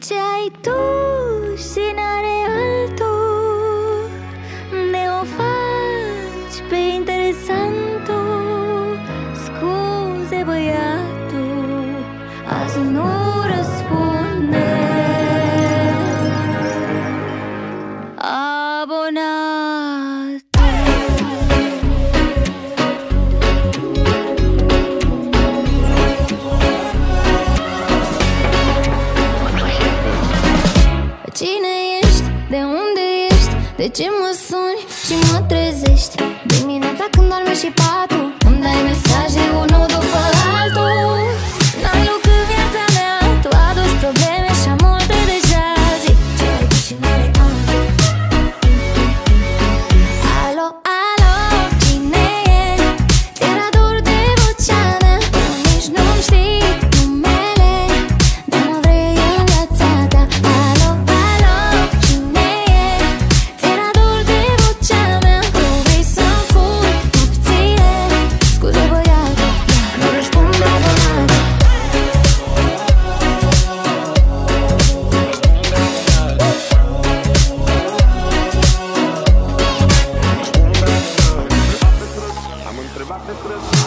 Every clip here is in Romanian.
Ce ai tu și n-are altul, ne o faci pe interesantul. Scuze, băiatul, azi nu răspunde. Abonat. Cine ești? De unde ești? De ce mă suni și mă trezești? Dimineața când dormi și patul îmi dai mesaje unul după altul. N-ai lucru viața mea, tu aduci probleme și am multe deja. Zic ce ai tu și n-are altul. Alo, alo, cine e? Ți-era dor de vocea mea, nici nu-mi știi numele, dar mă vrei în viața ta. Alo, alo, cine e? Ți-era dor de vocea mea, tu vrei să-mi furi nopțile. Scuze, băiatul, nu răspunde abonat.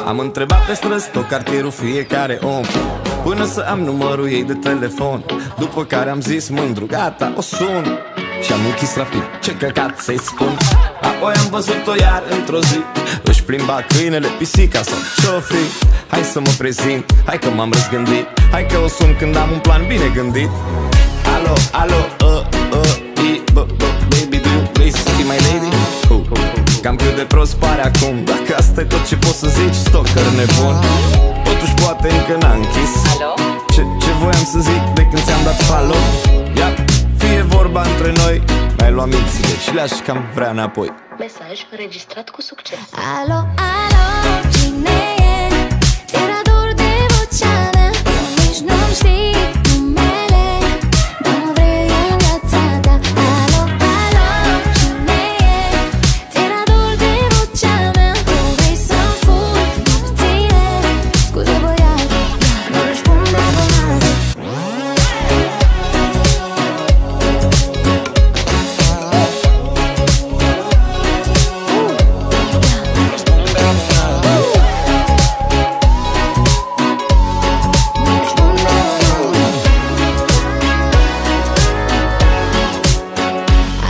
Am întrebat pe străzi tot cartierul, fiecare om, până să am numărul ei de telefon. După care am zis mândru, gata, o sun. Și-am închis rapid, ce căcat să-i spun. Apoi am văzut-o iar într-o zi, își plimba câinele, pisica sau ce-o fi. Hai să mă prezint, hai că m-am răzgândit, hai că o sun când am un plan bine gândit. Alo, alo, baby, vrei să fii my lady? Cam cât de prost pare acum, dacă asta e tot ce poți să zici, stalker nebun. Totuși poate încă n-a închis. Ce voiam să zic de când ți-am dat follow? Ia, fie vorba între noi, mi-ai luat mințile și le-aș cam vrea înapoi. Mesaj înregistrat cu succes. Alo, alo, cine e? Ți-era dor de vocea mea, nici nu-mi știi numele, dar mă vrei în viața ta. Alo, alo, cine e? Ți-era dor de vocea mea, tu vrei să-mi furi nopțile. Scuze, băiatul, nu răspunde abonat.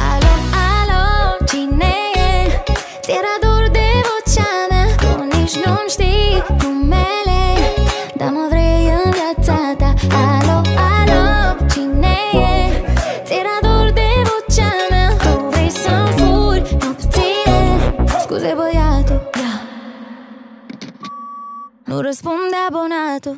Alo, alo, cine e? Ți-era dor de vocea mea, tu nici nu-mi știi numele, dar mă vrei în viața ta. Alo, alo, cine e? Ți-era dor de vocea mea, tu vrei să-mi furi nopțile. Scuze, băiatul, nu răspunde abonatul.